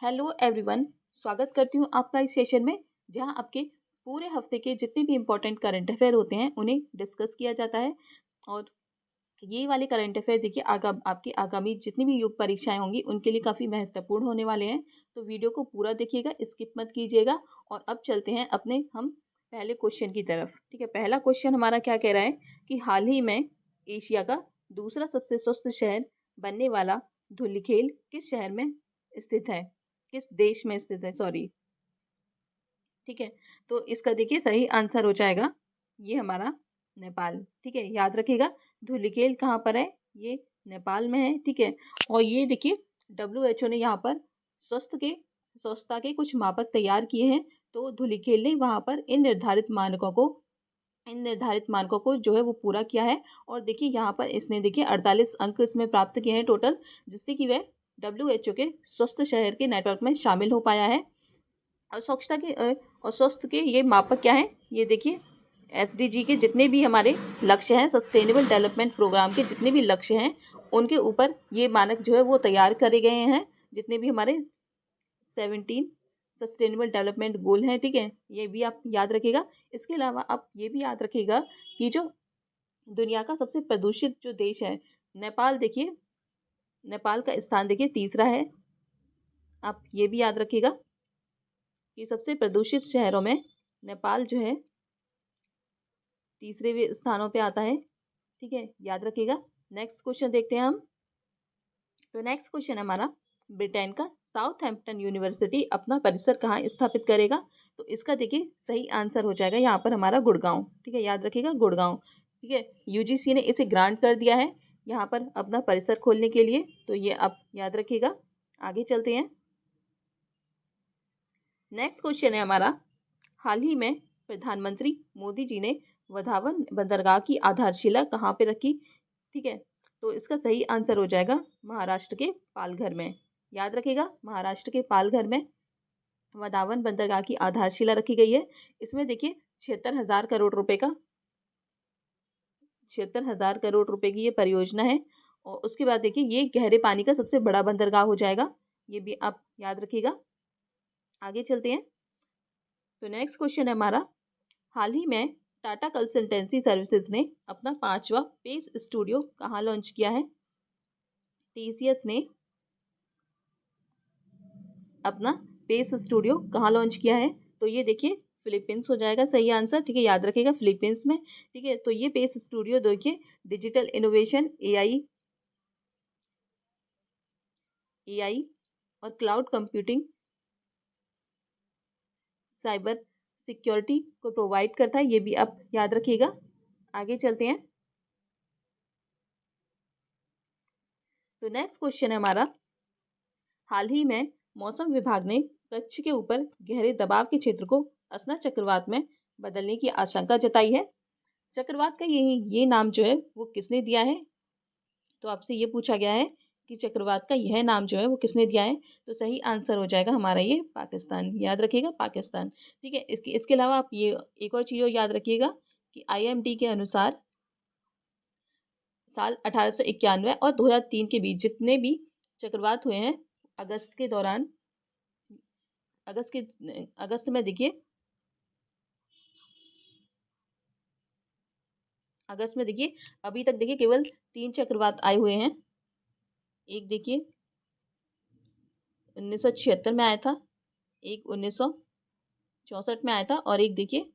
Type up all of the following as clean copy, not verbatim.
Hello everyone. स्वागत करती हूँ आपका इस सेशन में, जहाँ आपके पूरे हफ्ते के जितने भी इम्पोर्टेंट करंट अफेयर होते हैं उन्हें डिस्कस किया जाता है। और ये वाले करंट अफेयर देखिए आपकी आगामी जितनी भी युग परीक्षाएं होंगी उनके लिए काफ़ी महत्वपूर्ण होने वाले हैं। तो वीडियो को पूरा देखिएगा, स्किप मत कीजिएगा। और अब चलते हैं अपने हम पहले क्वेश्चन की तरफ। ठीक है, पहला क्वेश्चन हमारा क्या कह रहा है कि हाल ही में एशिया का दूसरा सबसे स्वस्थ शहर बनने वाला धुलिखेल किस शहर में स्थित है, किस देश में स्थित है, सॉरी। ठीक है, तो इसका देखिए सही आंसर हो जाएगा ये हमारा नेपाल। ठीक है, याद रखिएगा धुलिखेल कहाँ पर है, ये नेपाल में है। ठीक है, और ये देखिए WHO ने यहाँ पर स्वच्छता के कुछ मापक तैयार किए हैं। तो धुलिखेल ने वहाँ पर इन निर्धारित मानकों को जो है वो पूरा किया है। और देखिए यहाँ पर इसने देखिए 48 अंक इसमें प्राप्त किए हैं टोटल, जिससे कि वह WHO के स्वस्थ शहर के नेटवर्क में शामिल हो पाया है। और स्वास्थ्य के ये मापक क्या हैं, ये देखिए SDG के जितने भी हमारे लक्ष्य हैं, सस्टेनेबल डेवलपमेंट प्रोग्राम के जितने भी लक्ष्य हैं, उनके ऊपर ये मानक जो है वो तैयार करे गए हैं। जितने भी हमारे 17 सस्टेनेबल डेवलपमेंट गोल हैं। ठीक है, ये भी आप याद रखिएगा। इसके अलावा आप ये भी याद रखिएगा कि जो दुनिया का सबसे प्रदूषित जो देश है नेपाल, देखिए नेपाल का स्थान देखिए तीसरा है। आप ये भी याद रखिएगा कि सबसे प्रदूषित शहरों में नेपाल जो है तीसरे स्थानों पे आता है। ठीक है, याद रखिएगा। नेक्स्ट क्वेश्चन देखते हैं हम। तो नेक्स्ट क्वेश्चन हमारा, ब्रिटेन का साउथहैम्पटन यूनिवर्सिटी अपना परिसर कहाँ स्थापित करेगा। तो इसका देखिए सही आंसर हो जाएगा यहाँ पर हमारा गुड़गांव। ठीक है, याद रखिएगा गुड़गांव। ठीक है, UGC ने इसे ग्रांट कर दिया है यहाँ पर अपना परिसर खोलने के लिए। तो ये आप याद रखिएगा। आगे चलते हैं। नेक्स्ट क्वेश्चन है हमारा, हाल ही में प्रधानमंत्री मोदी जी ने वधावन बंदरगाह की आधारशिला कहाँ पे रखी। ठीक है, तो इसका सही आंसर हो जाएगा महाराष्ट्र के पालघर में। याद रखिएगा, महाराष्ट्र के पालघर में वधावन बंदरगाह की आधारशिला रखी गई है। इसमें देखिए 76,000 करोड़ रुपए की ये परियोजना है। और उसके बाद देखिए ये गहरे पानी का सबसे बड़ा बंदरगाह हो जाएगा, ये भी आप याद रखिएगा। आगे चलते हैं। तो नेक्स्ट क्वेश्चन है हमारा, हाल ही में टाटा कंसल्टेंसी सर्विसेज ने अपना 5वां पेस स्टूडियो कहाँ लॉन्च किया है। TCS ने अपना पेस स्टूडियो कहाँ लॉन्च किया है। तो ये देखिए फिलीपींस हो जाएगा सही आंसर। ठीक है, याद रखिएगा फिलीपींस में। ठीक है, तो ये पेस स्टूडियो देखिए डिजिटल इनोवेशन, AI और क्लाउड कंप्यूटिंग, साइबर सिक्योरिटी को प्रोवाइड करता है, ये भी आप याद रखिएगा। आगे चलते हैं। तो नेक्स्ट क्वेश्चन है हमारा, हाल ही में मौसम विभाग ने कच्छ के ऊपर गहरे दबाव के क्षेत्र को असना चक्रवात में बदलने की आशंका जताई है। चक्रवात का ये नाम जो है वो किसने दिया है। तो आपसे ये पूछा गया है कि चक्रवात का यह नाम जो है वो किसने दिया है। तो सही आंसर हो जाएगा हमारा ये पाकिस्तान। याद रखिएगा पाकिस्तान। ठीक है, इसके अलावा आप ये एक और चीज़ याद रखिएगा कि IMD के अनुसार साल 1891 और 2003 के बीच जितने भी चक्रवात हुए हैं, अगस्त के दौरान अगस्त में देखिए अभी तक देखिए केवल 3 चक्रवात आए हुए हैं। एक देखिए 1976 में आया था, एक 1964 में आया था, और एक देखिए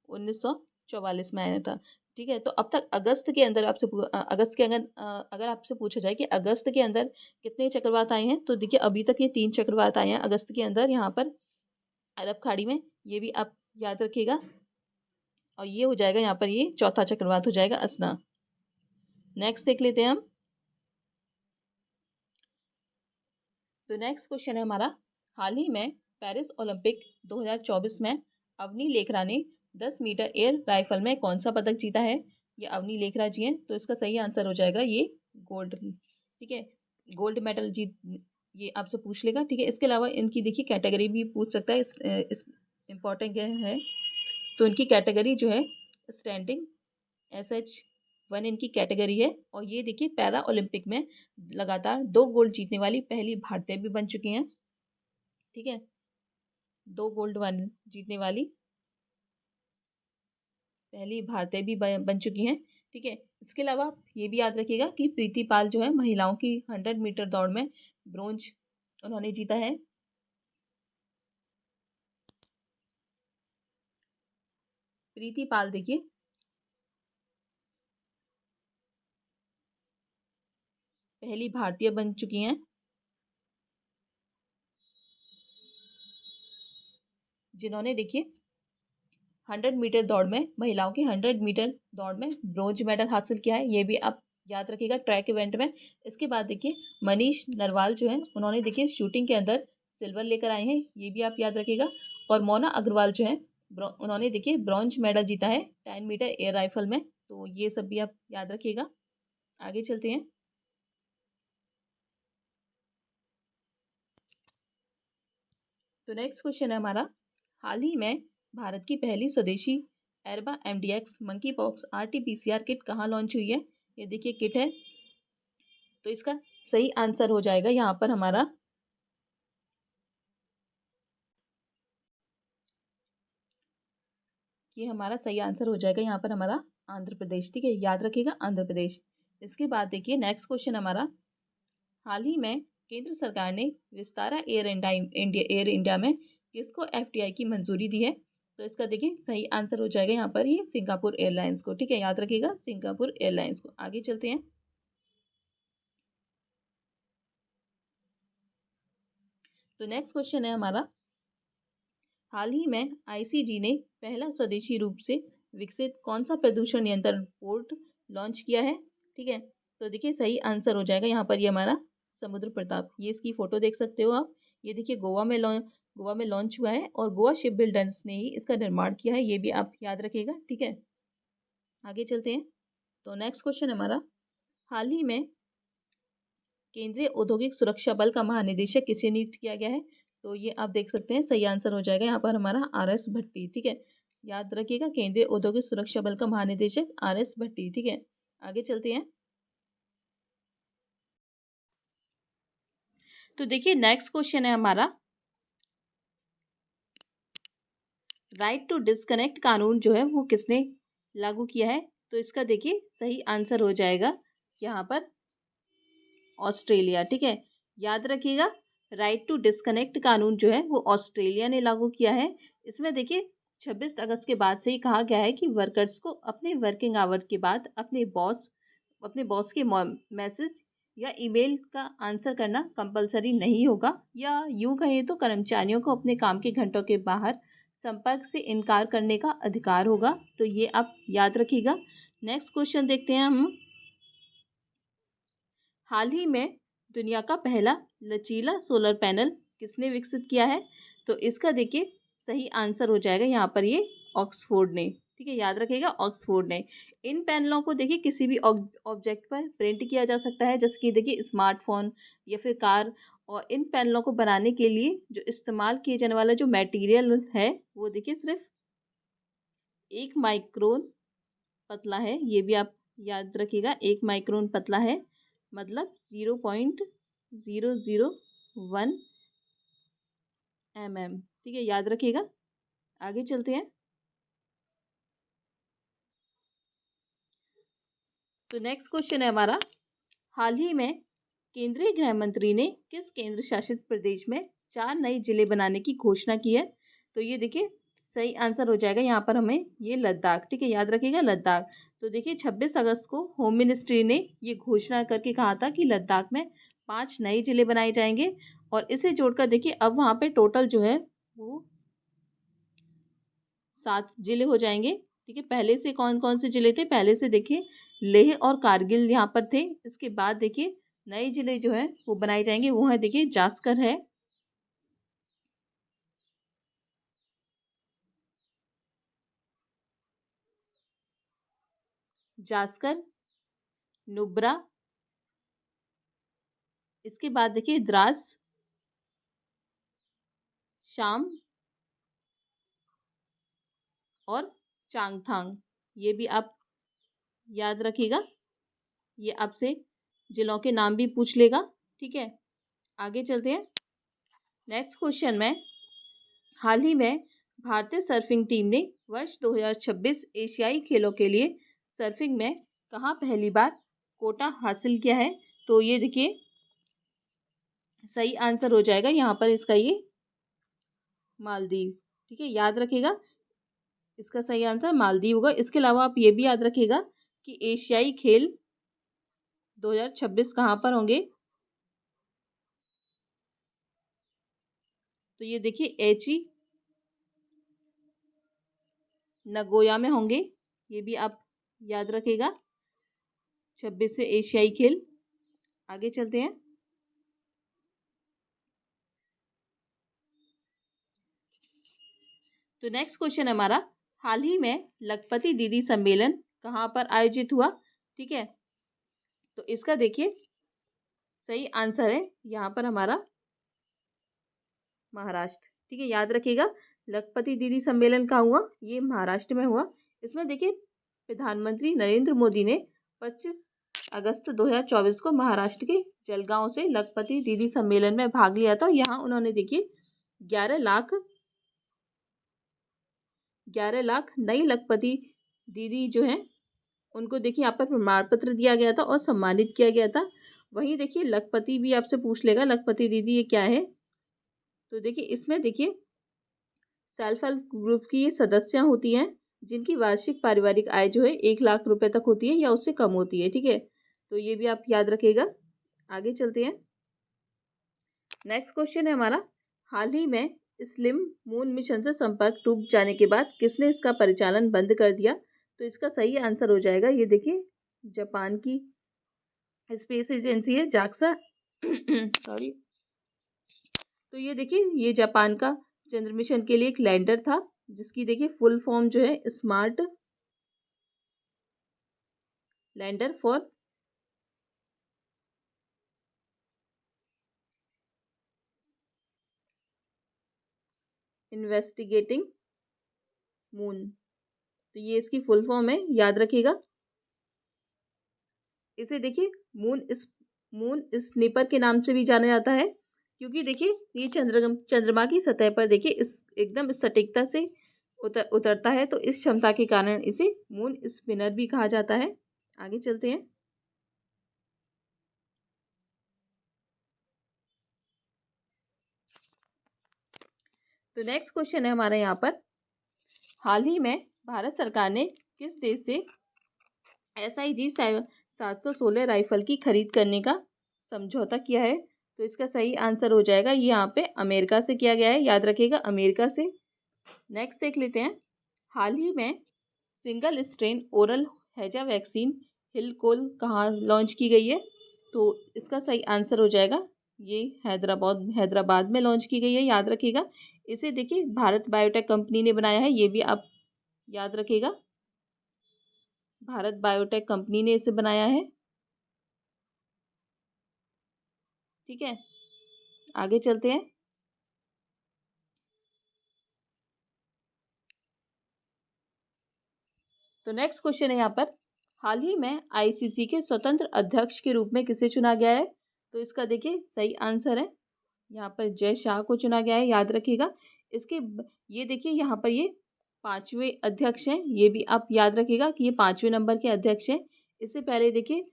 1944 में आया था। ठीक है, तो अब तक अगस्त के अंदर अगर आपसे पूछा जाए कि अगस्त के अंदर कितने चक्रवात आए हैं, तो देखिए अभी तक ये 3 चक्रवात आए हैं अगस्त के अंदर यहाँ पर अरब खाड़ी में। ये भी आप याद रखिएगा। और ये हो जाएगा यहाँ पर ये चौथा चक्रवात हो जाएगा असना। नेक्स्ट देख लेते हैं हम। तो नेक्स्ट क्वेश्चन है हमारा, हाल ही में पेरिस ओलंपिक 2024 में अवनी लेखरा ने 10 मीटर एयर राइफल में कौन सा पदक जीता है। ये अवनी लेखरा जी हैं। तो इसका सही आंसर हो जाएगा ये गोल्ड। ठीक है, गोल्ड मेडल जीत ये आपसे पूछ लेगा। ठीक है, इसके अलावा इनकी देखिए कैटेगरी भी पूछ सकता है। इस इम्पोर्टेंट है। तो इनकी कैटेगरी जो है स्टैंडिंग SH1 इनकी कैटेगरी है। और ये देखिए पैरा ओलंपिक में लगातार 2 गोल्ड जीतने वाली पहली भारतीय भी बन चुकी हैं। ठीक है, 2 गोल्ड वन जीतने वाली पहली भारतीय भी बन चुकी हैं। ठीक है, इसके अलावा आप ये भी याद रखिएगा कि प्रीति पाल जो है महिलाओं की 100 मीटर दौड़ में ब्रोंज उन्होंने जीता है। प्रीति पाल देखिए पहली भारतीय बन चुकी हैं जिन्होंने देखिए 100 मीटर दौड़ में महिलाओं की 100 मीटर दौड़ में ब्रोंज मेडल हासिल किया है। ये भी आप याद रखिएगा ट्रैक इवेंट में। इसके बाद देखिए मनीष नरवाल जो है उन्होंने देखिए शूटिंग के अंदर सिल्वर लेकर आए हैं, ये भी आप याद रखिएगा। और मोना अग्रवाल जो है उन्होंने देखिए ब्रॉन्ज मेडल जीता है 10 मीटर एयर राइफल में। तो ये सब भी आप याद रखिएगा। आगे चलते हैं। तो नेक्स्ट क्वेश्चन है हमारा, हाल ही में भारत की पहली स्वदेशी Erba MDX monkeypox RTPCR kit कहाँ लॉन्च हुई है? ये देखिए किट है। तो इसका सही आंसर हो जाएगा यहाँ पर हमारा ये हमारा सही आंसर हो जाएगा यहाँ पर हमारा आंध्र प्रदेश। ठीक है, याद रखिएगा आंध्र प्रदेश। इसके बाद देखिए नेक्स्ट क्वेश्चन हमारा, हाल ही में केंद्र सरकार ने विस्तारा एयर इंडिया में किसको एफटीआई की मंजूरी दी है? तो इसका देखिए सही आंसर हो जाएगा यहाँ पर ये सिंगापुर एयरलाइंस को। ठीक है, याद रखिएगा सिंगापुर एयरलाइंस को। आगे चलते हैं। तो नेक्स्ट क्वेश्चन है हमारा, हाल ही में आईसीजी ने पहला स्वदेशी रूप से विकसित कौन सा प्रदूषण नियंत्रण पोर्ट लॉन्च किया है? ठीक है, तो देखिए सही आंसर हो जाएगा यहाँ पर ये हमारा समुद्र प्रताप। ये इसकी फोटो देख सकते हो आप। ये देखिए गोवा में लॉन्च हुआ है और गोवा शिप बिल्डर्स ने ही इसका निर्माण किया है, ये भी आप याद रखिएगा। ठीक है, आगे चलते हैं। तो नेक्स्ट क्वेश्चन हमारा, हाल ही में केंद्रीय औद्योगिक सुरक्षा बल का महानिदेशक किसे नियुक्त किया गया है? तो ये आप देख सकते हैं सही आंसर हो जाएगा यहाँ पर हमारा आर.एस. भट्टी। ठीक है, याद रखिएगा केंद्रीय औद्योगिक सुरक्षा बल का महानिदेशक आर.एस. भट्टी। ठीक है, आगे चलते हैं। तो देखिए नेक्स्ट क्वेश्चन है हमारा, राइट टू डिस्कनेक्ट कानून जो है वो किसने लागू किया है? तो इसका देखिए सही आंसर हो जाएगा यहाँ पर ऑस्ट्रेलिया। ठीक है, याद रखिएगा राइट टू डिस्कनेक्ट कानून जो है वो ऑस्ट्रेलिया ने लागू किया है। इसमें देखिए 26 अगस्त के बाद से ही कहा गया है कि वर्कर्स को अपने वर्किंग आवर के बाद अपने बॉस के मैसेज या ईमेल का आंसर करना कंपलसरी नहीं होगा, या यूं कहें तो कर्मचारियों को अपने काम के घंटों के बाहर संपर्क से इनकार करने का अधिकार होगा। तो ये आप याद रखिएगा। नेक्स्ट क्वेश्चन देखते हैं हम, हाल ही में दुनिया का पहला लचीला सोलर पैनल किसने विकसित किया है? तो इसका देखिए सही आंसर हो जाएगा यहाँ पर ये ऑक्सफोर्ड ने। ठीक है, याद रखिएगा ऑक्सफोर्ड ने। इन पैनलों को देखिए किसी भी ऑब्जेक्ट पर प्रिंट किया जा सकता है, जैसे कि देखिए स्मार्टफोन या फिर कार। और इन पैनलों को बनाने के लिए जो इस्तेमाल किए जाने वाला जो मटेरियल है वो देखिए सिर्फ 1 माइक्रोन पतला है। ये भी आप याद रखिएगा, 1 माइक्रोन पतला है, मतलब 0.001 mm। ठीक है, याद रखिएगा। आगे चलते हैं। तो नेक्स्ट क्वेश्चन है हमारा, हाल ही में केंद्रीय गृह मंत्री ने किस केंद्र शासित प्रदेश में 4 नए जिले बनाने की घोषणा की है? तो ये देखिए सही आंसर हो जाएगा यहाँ पर हमें ये लद्दाख। ठीक है, याद रखिएगा लद्दाख। तो देखिए 26 अगस्त को होम मिनिस्ट्री ने ये घोषणा करके कहा था कि लद्दाख में 5 नए जिले बनाए जाएंगे। और इसे जोड़कर देखिए अब वहाँ पे टोटल जो है वो 7 जिले हो जाएंगे। ठीक है, पहले से कौन कौन से जिले थे? पहले से देखिए लेह और कारगिल यहाँ पर थे। इसके बाद देखिए नए जिले जो है वो बनाए जाएंगे, वो है देखिए जास्कर है, जास्कर, नुब्रा, इसके बाद देखिए द्रास, शाम और चांगथांग। ये भी आप याद रखिएगा, ये आपसे जिलों के नाम भी पूछ लेगा। ठीक है, आगे चलते हैं। नेक्स्ट क्वेश्चन में, हाल ही में भारतीय सर्फिंग टीम ने वर्ष 2026 एशियाई खेलों के लिए सर्फिंग में कहाँ पहली बार कोटा हासिल किया है? तो ये देखिए सही आंसर हो जाएगा यहाँ पर इसका ये मालदीव। ठीक है, याद रखिएगा इसका सही आंसर मालदीव होगा। इसके अलावा आप ये भी याद रखिएगा कि एशियाई खेल 2026 कहाँ पर होंगे? तो ये देखिए एची नगोया में होंगे। ये भी आप याद रखिएगा, 26 एशियाई खेल। आगे चलते हैं। तो नेक्स्ट क्वेश्चन हमारा, हाल ही में लखपति दीदी सम्मेलन कहाँ पर आयोजित हुआ? ठीक है, तो इसका देखिए सही आंसर है यहाँ पर हमारा महाराष्ट्र। ठीक है, याद रखिएगा लखपति दीदी सम्मेलन कहाँ हुआ? ये महाराष्ट्र में हुआ। इसमें देखिए प्रधानमंत्री नरेंद्र मोदी ने 25 अगस्त 2024 को महाराष्ट्र के जलगांव से लखपति दीदी सम्मेलन में भाग लिया था। यहाँ उन्होंने देखिए 11 लाख नई लखपति दीदी जो हैं उनको देखिए यहाँ पर प्रमाण पत्र दिया गया था और सम्मानित किया गया था। वहीं देखिए लखपति भी आपसे पूछ लेगा लखपति दीदी ये क्या है? तो देखिए इसमें देखिए सेल्फ हेल्प ग्रुप की ये सदस्य होती हैं जिनकी वार्षिक पारिवारिक आय जो है 1 लाख रुपए तक होती है या उससे कम होती है। ठीक है, तो ये भी आप याद रखिएगा। आगे चलते हैं। नेक्स्ट क्वेश्चन है हमारा, हाल ही में स्लिम मून मिशन से संपर्क टूट जाने के बाद किसने इसका परिचालन बंद कर दिया? तो इसका सही आंसर हो जाएगा ये देखिए जापान की स्पेस एजेंसी है जाक्सा सॉरी। तो ये देखिए ये जापान का चंद्र मिशन के लिए एक लैंडर था जिसकी देखिए फुल फॉर्म जो है smart lander for investigating moon. तो ये इसकी फुल फॉर्म है, याद रखिएगा। इसे देखिए मून स्नीपर के नाम से भी जाना जाता है क्योंकि देखिए ये चंद्रमा की सतह पर देखिए इस एकदम सटीकता से उतरता है, तो इस क्षमता के कारण इसे मून स्पिनर भी कहा जाता है। आगे चलते हैं। तो नेक्स्ट क्वेश्चन है हमारे यहाँ पर, हाल ही में भारत सरकार ने किस देश से SIG 716 राइफल की खरीद करने का समझौता किया है? तो इसका सही आंसर हो जाएगा ये यहाँ पे अमेरिका से किया गया है, याद रखिएगा अमेरिका से। नेक्स्ट देख लेते हैं, हाल ही में सिंगल स्ट्रेन ओरल हैजा वैक्सीन हिलकोल कहाँ लॉन्च की गई है? तो इसका सही आंसर हो जाएगा ये हैदराबाद में लॉन्च की गई है, याद रखिएगा। इसे देखिए भारत बायोटेक कंपनी ने बनाया है, ये भी आप याद रखिएगा भारत बायोटेक कंपनी ने इसे बनाया है। ठीक है, आगे चलते हैं। तो नेक्स्ट क्वेश्चन है यहाँ पर, हाल ही में ICC के स्वतंत्र अध्यक्ष के रूप में किसे चुना गया है? तो इसका देखिए सही आंसर है यहाँ पर जय शाह को चुना गया है, याद रखिएगा। ये देखिए यहाँ पर ये 5वें अध्यक्ष हैं, ये भी आप याद रखिएगा कि ये 5वें नंबर के अध्यक्ष हैं। इससे पहले देखिए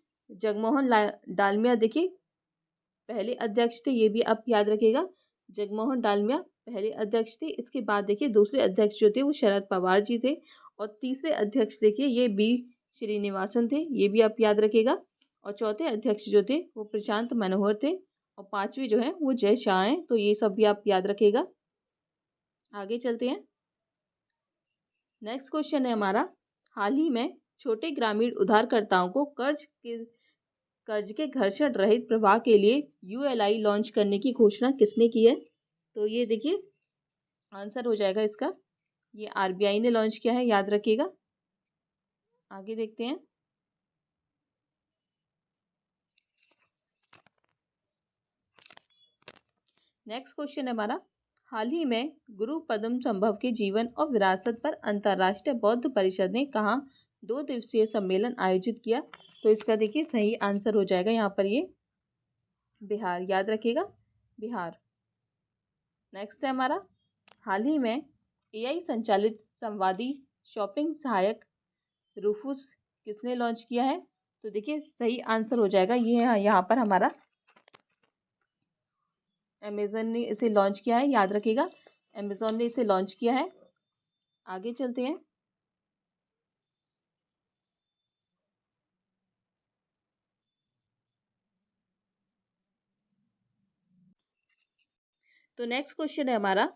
जगमोहन डालमिया देखिए पहले अध्यक्ष थे, ये भी आप याद रखिएगा जगमोहन डालमिया पहले अध्यक्ष थे। इसके बाद देखिए दूसरे अध्यक्ष जो थे वो शरद पवार जी थे और तीसरे अध्यक्ष देखिए ये बी श्रीनिवासन थे, ये भी आप याद रखिएगा। और चौथे अध्यक्ष जो थे वो प्रशांत मनोहर थे और 5वीं जो है वो जय शाह हैं, तो ये सब भी आप याद रखिएगा। आगे चलते हैं। नेक्स्ट क्वेश्चन है हमारा, हाल ही में छोटे ग्रामीण उधारकर्ताओं को कर्ज के घर्षण रहित प्रवाह के लिए ULI लॉन्च करने की घोषणा किसने की है? तो ये देखिए आंसर हो जाएगा इसका ये RBI ने लॉन्च किया है, याद रखिएगा। आगे देखते हैं। नेक्स्ट क्वेश्चन है हमारा, हाल ही में गुरु पद्म संभव के जीवन और विरासत पर अंतर्राष्ट्रीय बौद्ध परिषद ने कहाँ 2 दिवसीय सम्मेलन आयोजित किया? तो इसका देखिए सही आंसर हो जाएगा यहाँ पर ये बिहार, याद रखिएगा बिहार। नेक्स्ट है हमारा, हाल ही में एआई संचालित संवादी शॉपिंग सहायक रूफूस किसने लॉन्च किया है? तो देखिए सही आंसर हो जाएगा ये यहाँ पर हमारा अमेज़न ने इसे लॉन्च किया है, याद रखिएगा अमेज़न ने इसे लॉन्च किया है। आगे चलते हैं। तो नेक्स्ट क्वेश्चन है हमारा,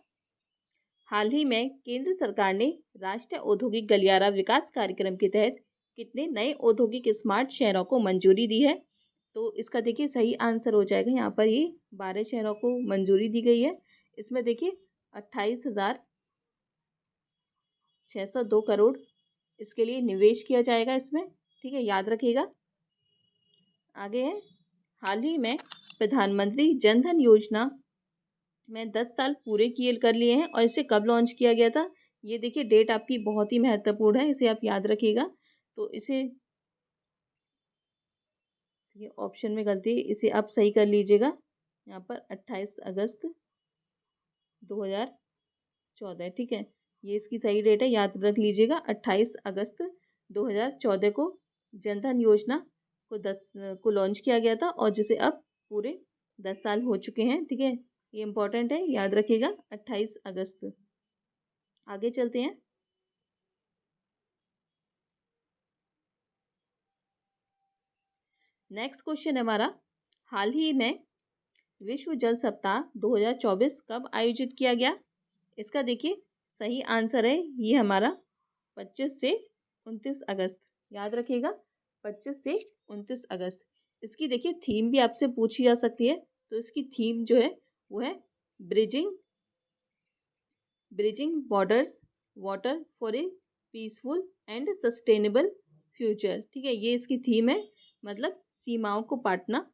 हाल ही में केंद्र सरकार ने राष्ट्रीय औद्योगिक गलियारा विकास कार्यक्रम के तहत कितने नए औद्योगिक स्मार्ट शहरों को मंजूरी दी है? तो इसका देखिए सही आंसर हो जाएगा यहाँ पर, ये 12 शहरों को मंजूरी दी गई है। इसमें देखिए 28,602 करोड़ इसके लिए निवेश किया जाएगा इसमें, ठीक है, याद रखिएगा। आगे है, हाल ही में प्रधानमंत्री जन धन योजना में 10 साल पूरे किए कर लिए हैं और इसे कब लॉन्च किया गया था? ये देखिए डेट आपकी बहुत ही महत्वपूर्ण है, इसे आप याद रखिएगा। तो इसे, ये ऑप्शन में गलती है, इसे आप सही कर लीजिएगा। यहाँ पर 28 अगस्त 2014, ठीक है, ये इसकी सही डेट है, याद रख लीजिएगा। 28 अगस्त 2014 को जनधन योजना को लॉन्च किया गया था और जिसे अब पूरे 10 साल हो चुके हैं, ठीक है, ये इम्पोर्टेंट है, याद रखिएगा 28 अगस्त। आगे चलते हैं। नेक्स्ट क्वेश्चन है हमारा, हाल ही में विश्व जल सप्ताह 2024 कब आयोजित किया गया? इसका देखिए सही आंसर है ये हमारा 25 से 29 अगस्त, याद रखिएगा 25 से 29 अगस्त। इसकी देखिए थीम भी आपसे पूछी जा सकती है, तो इसकी थीम जो है वो है bridging bridging borders water for a peaceful and sustainable future, ठीक है, ये इसकी थीम है, मतलब सीमाओं को पाटना।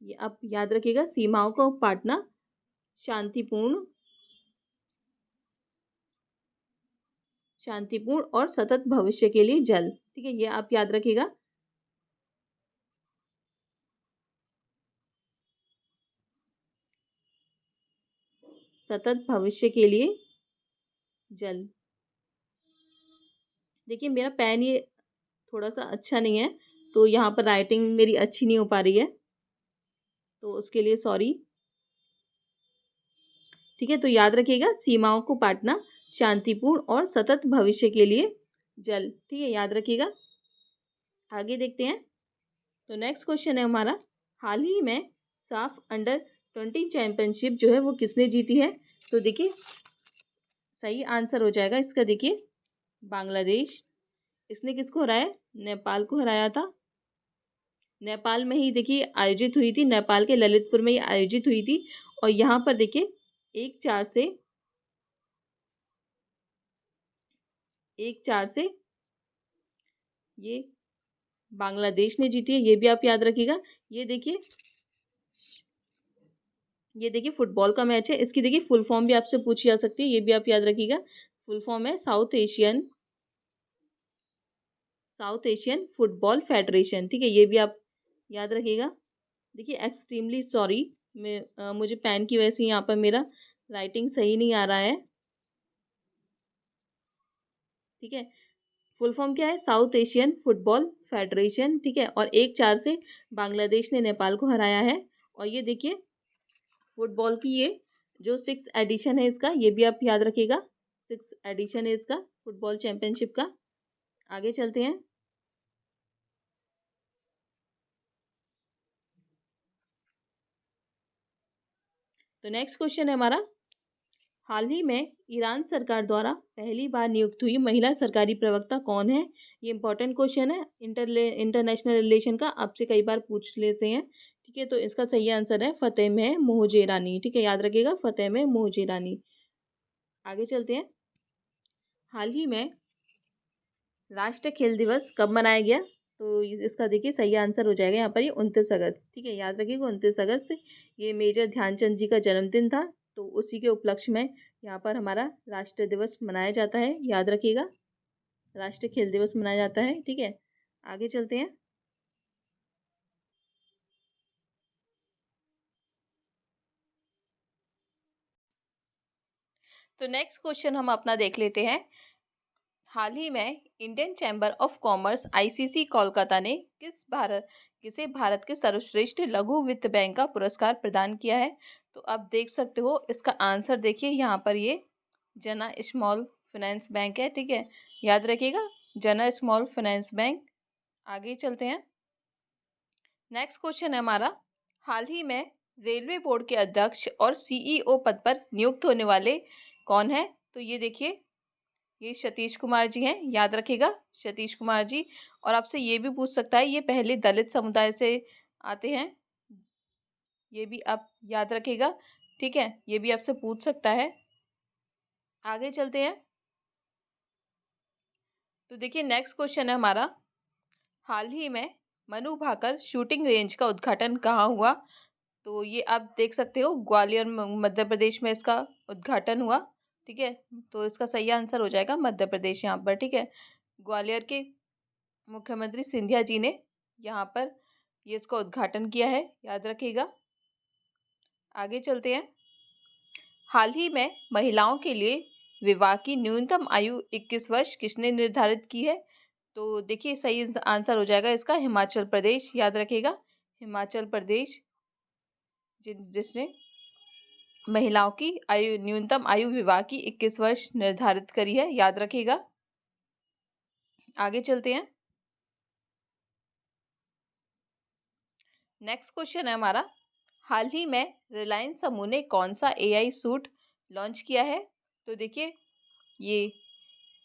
ये आप याद रखिएगा, सीमाओं को पाटना, शांतिपूर्ण शांतिपूर्ण और सतत भविष्य के लिए जल, ठीक है, ये आप याद रखिएगा। सतत भविष्य के लिए जल। देखिए मेरा पेन ये थोड़ा सा अच्छा नहीं है, तो यहाँ पर राइटिंग मेरी अच्छी नहीं हो पा रही है, तो उसके लिए सॉरी, ठीक है। तो याद रखिएगा सीमाओं को पाटना, शांतिपूर्ण और सतत भविष्य के लिए जल, ठीक है, याद रखिएगा। आगे देखते हैं। तो नेक्स्ट क्वेश्चन है हमारा, हाल ही में साफ अंडर 20 चैंपियनशिप जो है वो किसने जीती है? तो देखिए सही आंसर हो जाएगा इसका, देखिए बांग्लादेश। इसने किसको हराया? नेपाल को हराया था। नेपाल में ही देखिए आयोजित हुई थी, नेपाल के ललितपुर में ही आयोजित हुई थी और यहाँ पर देखिए 1-4 से ये बांग्लादेश ने जीती है, ये भी आप याद रखिएगा। ये देखिए फुटबॉल का मैच है, इसकी देखिए फुल फॉर्म भी आपसे पूछी जा सकती है, ये भी आप याद रखिएगा। फुल फॉर्म है साउथ एशियन फुटबॉल फेडरेशन, ठीक है, ये भी आप याद रखिएगा। देखिए एक्सट्रीमली सॉरी, मुझे पेन की वजह से यहाँ पर मेरा राइटिंग सही नहीं आ रहा है, ठीक है। फुल फॉर्म क्या है? साउथ एशियन फुटबॉल फेडरेशन, ठीक है, और 1-4 से बांग्लादेश ने नेपाल को हराया है। और ये देखिए फुटबॉल की ये जो 6 एडिशन है इसका, ये भी आप याद रखिएगा, 6 एडिशन है इसका फुटबॉल चैंपियनशिप का। आगे चलते हैं। तो नेक्स्ट क्वेश्चन है हमारा, हाल ही में ईरान सरकार द्वारा पहली बार नियुक्त हुई महिला सरकारी प्रवक्ता कौन है? ये इंपॉर्टेंट क्वेश्चन है, इंटरनेशनल रिलेशन का, आपसे कई बार पूछ लेते हैं, ठीक है। तो इसका सही आंसर है फतेह मोहजेरानी, ठीक है, याद रखिएगा फतेह मोहजेरानी। आगे चलते हैं। हाल ही में राष्ट्रीय खेल दिवस कब मनाया गया? तो इसका देखिए सही आंसर हो जाएगा यहाँ पर, ये 29 अगस्त, ठीक है, याद रखिएगा 29 अगस्त। ये मेजर ध्यानचंद जी का जन्मदिन था, तो उसी के उपलक्ष्य में यहाँ पर हमारा राष्ट्रीय दिवस मनाया जाता है, याद रखिएगा। राष्ट्रीय खेल दिवस मनाया जाता है। ठीक है, आगे चलते हैं। तो नेक्स्ट क्वेश्चन हम अपना देख लेते हैं। हाल ही में Indian chamber of commerce ICC Kolkata ने किसे भारत के सर्वश्रेष्ठ लघु वित्त बैंक का पुरस्कार प्रदान किया है? तो अब देख सकते हो इसका आंसर, देखिए यहाँ पर ये जना स्मॉल फाइनेंस बैंक है। ठीक है, याद रखिएगा, जना स्मॉल फाइनेंस बैंक। आगे चलते हैं। नेक्स्ट क्वेश्चन है हमारा, हाल ही में रेलवे बोर्ड के अध्यक्ष और सीईओ पद पर नियुक्त होने वाले कौन है? तो ये देखिए, ये सतीश कुमार जी हैं, याद रखिएगा, सतीश कुमार जी। और आपसे ये भी पूछ सकता है, ये पहले दलित समुदाय से आते हैं, ये भी आप याद रखिएगा। ठीक है, ये भी आपसे पूछ सकता है। आगे चलते हैं। तो देखिए नेक्स्ट क्वेश्चन है हमारा, हाल ही में मनु भाकर शूटिंग रेंज का उद्घाटन कहाँ हुआ? तो ये आप देख सकते हो, ग्वालियर मध्य प्रदेश में इसका उद्घाटन हुआ। ठीक है, तो इसका सही आंसर हो जाएगा मध्य प्रदेश यहाँ पर। ठीक है, ग्वालियर के मुख्यमंत्री सिंधिया जी ने यहाँ पर ये इसका उद्घाटन किया है, याद रखिएगा। आगे चलते हैं। हाल ही में महिलाओं के लिए विवाह की न्यूनतम आयु 21 वर्ष किसने निर्धारित की है? तो देखिए सही आंसर हो जाएगा इसका हिमाचल प्रदेश, याद रखिएगा, हिमाचल प्रदेश जिसने महिलाओं की न्यूनतम आयु विवाह की 21 वर्ष निर्धारित करी है, याद रखिएगा। आगे चलते हैं। नेक्स्ट क्वेश्चन है हमारा, हाल ही में रिलायंस समूह ने कौन सा एआई सूट लॉन्च किया है? तो देखिए, ये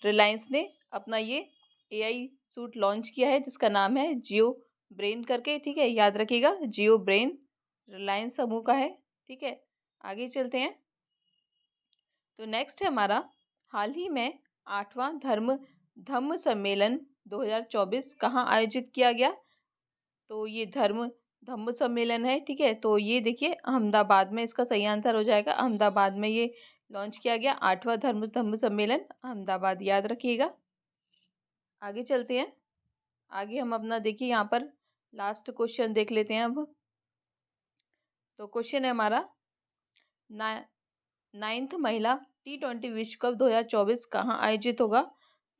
रिलायंस ने अपना ये एआई सूट लॉन्च किया है जिसका नाम है जियो ब्रेन करके। ठीक है, याद रखिएगा, जियो ब्रेन रिलायंस समूह का है। ठीक है, आगे चलते हैं। तो नेक्स्ट है हमारा, हाल ही में 8वां धम्म सम्मेलन 2024 कहाँ आयोजित किया गया? तो ये धम्म सम्मेलन है। ठीक है, तो ये देखिए अहमदाबाद में इसका सही आंसर हो जाएगा, अहमदाबाद में ये लॉन्च किया गया 8वां धम्म सम्मेलन, अहमदाबाद, याद रखिएगा। आगे चलते हैं। आगे हम अपना देखिए यहाँ पर लास्ट क्वेश्चन देख लेते हैं अब। तो क्वेश्चन है हमारा, 9th महिला T20 विश्व कप 2024 कहाँ आयोजित होगा?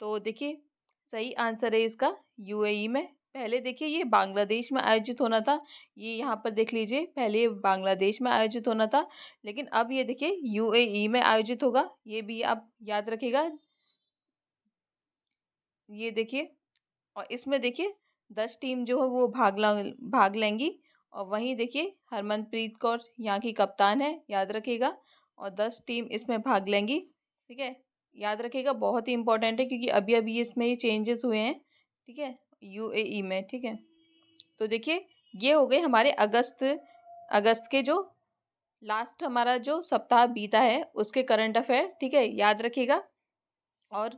तो देखिए सही आंसर है इसका यूएई में। पहले देखिए ये बांग्लादेश में आयोजित होना था, ये यहाँ पर देख लीजिए, पहले ये बांग्लादेश में आयोजित होना था, लेकिन अब ये देखिए यूएई में आयोजित होगा, ये भी आप याद रखिएगा। ये देखिए, और इसमें देखिए 10 टीम जो है वो भाग लेंगी, और वहीं देखिए हरमनप्रीत कौर यहाँ की कप्तान है, याद रखिएगा, और 10 टीम इसमें भाग लेंगी। ठीक है, याद रखिएगा, बहुत ही इंपॉर्टेंट है क्योंकि अभी अभी इसमें ये चेंजेस हुए हैं। ठीक है, यूएई में। ठीक है, तो देखिए ये हो गए हमारे अगस्त के जो लास्ट हमारा जो सप्ताह बीता है उसके करंट अफेयर। ठीक है, याद रखिएगा, और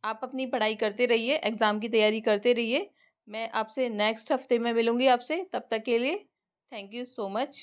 आप अपनी पढ़ाई करते रहिए, एग्ज़ाम की तैयारी करते रहिए। मैं आपसे नेक्स्ट हफ्ते में मिलूंगी आपसे, तब तक के लिए थैंक यू सो मच।